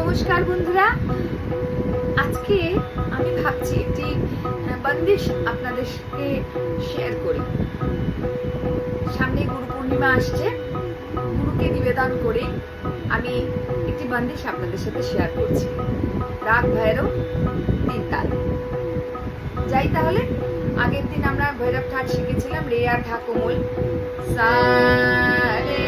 নমস্কার বন্ধুরা, আজকে আমি ভাবছি একটি বন্দিশ আপনাদেরকে শেয়ার করি। সামনে গুরু পূর্ণিমা আসছে, গুরুকে নিবেদন করে আমি একটি বন্দিশ আপনাদের সাথে শেয়ার করছি। রাগ ভৈরব তিন তাল। যাই তাহলে, আগের দিন আমরা ভৈরব ঠাট শিখেছিলাম রে আর ঢা কোমল, সা রে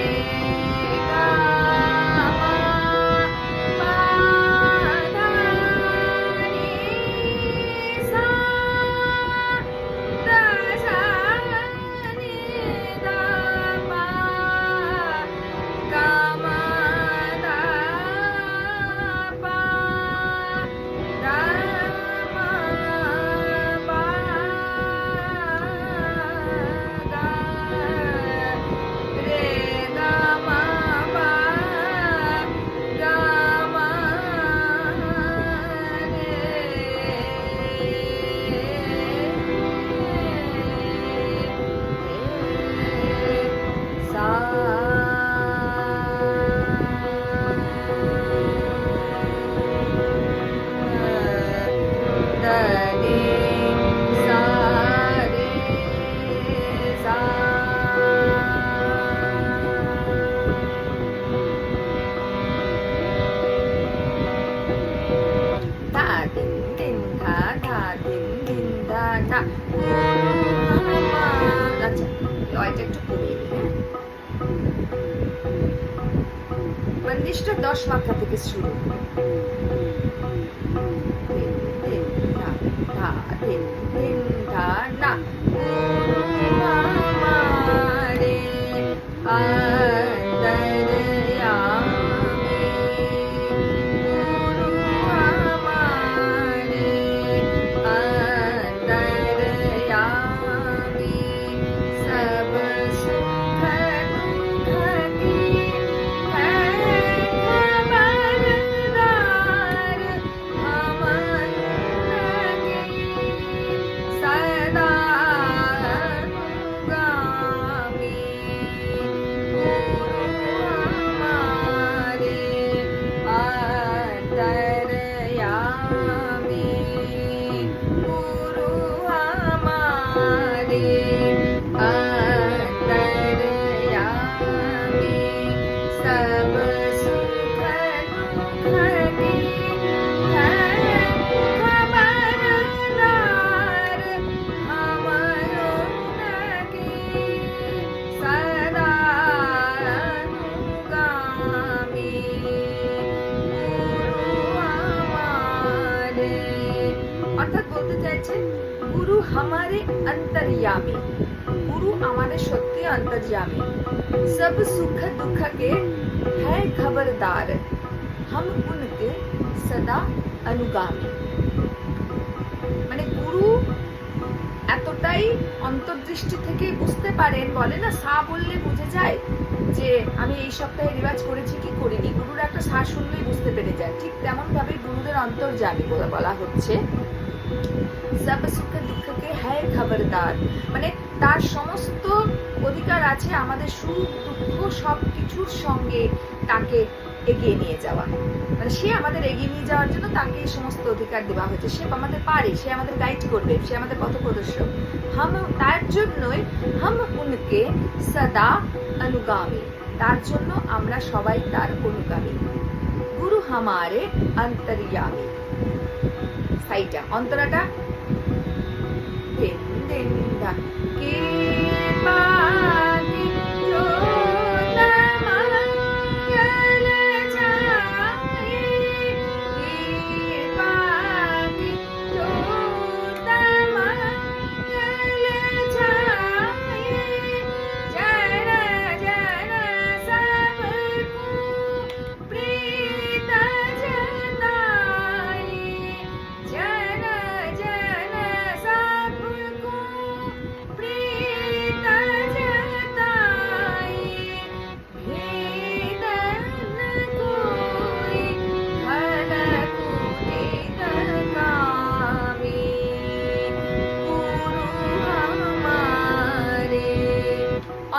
বন্দিশটা 10 মাত্রা থেকে শুরু। অর্থাৎ বলতে চাইছে গুরু हमारे अंतर्यामी, गुरु हमारे सत्य अंतर्यामी, सब सुख दुख के है खबरदार, हम उनके सदा अनुगामी। মানে গুরু এতটাই অন্তর্দৃষ্টি থেকে বুঝতে পারেন, বলে না সা বললে বুঝে যায় যে আমি এই সপ্তাহে রিওয়াজ করেছি কি করিনি। গুরুর একটা সা শুনলেই বুঝতে পেরে যায়। ঠিক তেমন ভাবে গুরুদের অন্তর্যামী বলা হচ্ছে। সব সুখ দুঃখকে হ্যায় খবরদার, মানে তার সমস্ত অধিকার আছে আমাদের সুখ দুঃখ সব কিছুর সঙ্গে তাকে এগিয়ে নিয়ে যাওয়া। মানে সে আমাদের এগিয়ে নিয়ে যাওয়ার জন্য তাকে এই সমস্ত অধিকার দেওয়া হয়েছে। সে আমাদের পারে, সে আমাদের গাইড করবে, সে আমাদের পথ প্রদর্শক। তার জন্যই হাম উনকে সদা অনুগামী, তার জন্য আমরা সবাই তার অনুগামী। গুরু হামারে অন্তর্যামী, সাইটা অন্তরাটা কে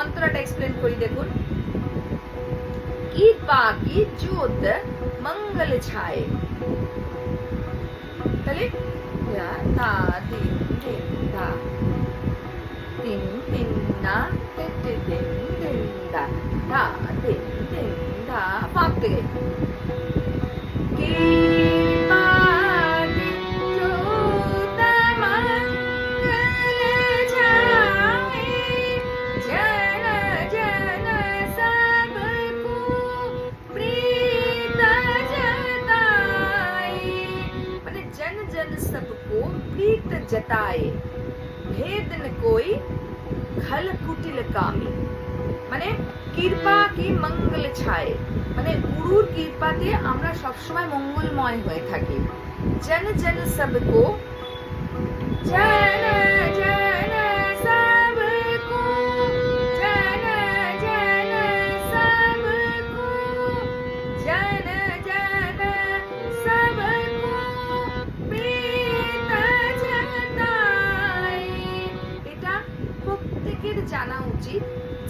অন্তরাটা এক্সপ্লেন করি দেখুন। কৃপা কি ज्योत मंगल मंगल छाए। তাহলে তা দিন দিন দা তিন তিন না তিন তিন দিন দা দা দিন দিন দা ফাঁকতে গে सबको प्रीत जताए भेद न कोई खल कुटिल कामी মানে কৃপা কি মঙ্গল ছায় মানে গুরুর কৃপাতে আমরা সবসময় মঙ্গলময় হয়ে থাকি। জন জন সবকো জন জন সবকো জন জন সবকো জন জন সবকো প্রত্যেকের জানা উচিত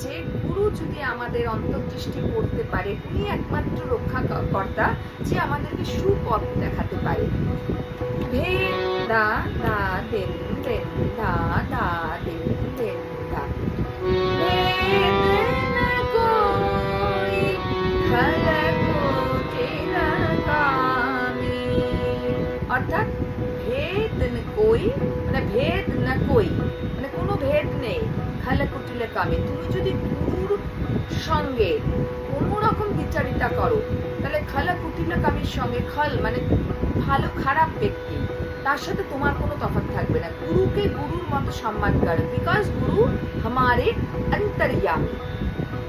যে গুরু যদি আমাদের অন্তর্দৃষ্টি করতে পারে, উনি একমাত্র রক্ষাকর্তা যে আমাদেরকে সুপথ দেখাতে পারে। ভে দা দা দেন দেন দা দা দেন দেন দা অর্থাৎ ভেদ ন কই মানে ভেদ না কই মানে কোনো ভেদ নেই। খালা কুটিলে কামে তুমি যদি গুরুর সঙ্গে কোনো রকম বিচারিতা করো তাহলে খালা কুটিলে কামির সঙ্গে খল মানে ভালো খারাপ ব্যক্তি তার সাথে তোমার কোনো তফাৎ থাকবে না। গুরুকে গুরুর মতো সম্মান করো, বিকজ গুরু हमारे अंतर्यामी।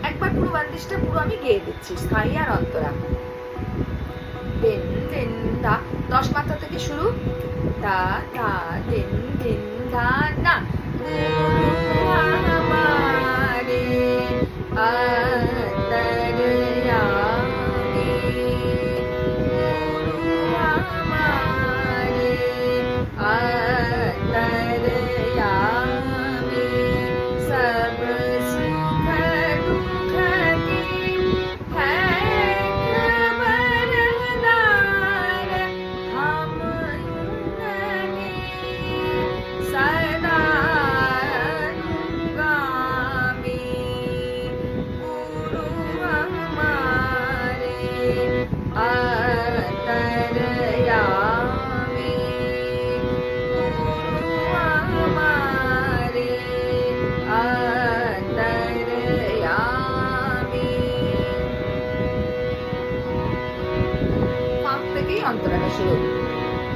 একবার পুরো বন্দিশটা পুরো আমি গেয়ে দিচ্ছি স্থায়ী আর অন্তরা। দিন দিন দা 10 মাত্রা থেকে শুরু। দা দা দিন দিন দা না हमारे अंतर्यामी गुरु हमारे अंतर्यामी सब सुख दुख की है खबरदार हम उनके सदा अनुगामी गुरु हमारे अंतर्यामी गुरु हमारे अंतर्यामी। ফাঁক থেকেই অন্তরাটা শুরু।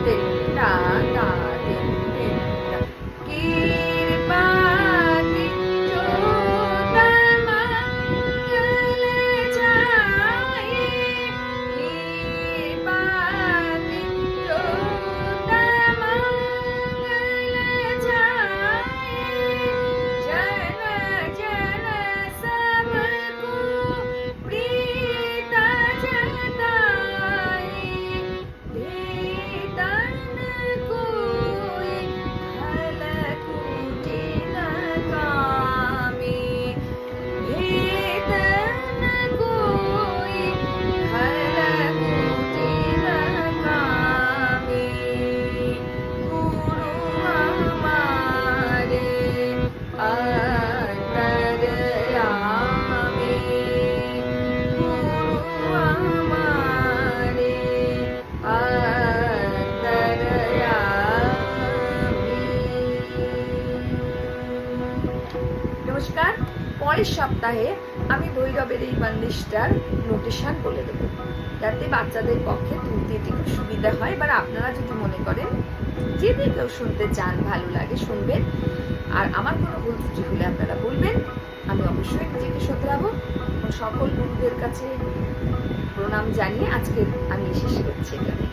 দিন দা দা দিন দিন দা কৃপা কি মঙ্গল ছায়ে কৃপা কি মঙ্গল ছায়ে जन जन सबको प्रीत जताए भेदन कोई खल कुटिल कामी भेदन कोई खल कुटिल कामी गुरु हमारे अंतर्यामी गुरु हमारे अंतर्यामी। নমস্কার। পরের সপ্তাহে আমি ভৈরবের এই বন্দিশটার নোটেশন বলে দেবো যাতে বাচ্চাদের পক্ষে তুলতে একটু সুবিধা হয়। এবার আপনারা যদি মনে করেন যদি কেউ শুনতে চান, ভালো লাগে শুনবেন, আর আমার কোনো ভুল ত্রুটি হলে আপনারা বলবেন, আমি অবশ্যই নিজেকে শোধরাবো। সকল গুরুদের কাছে প্রণাম জানিয়ে আজকে আমি শেষ করছি এখানে।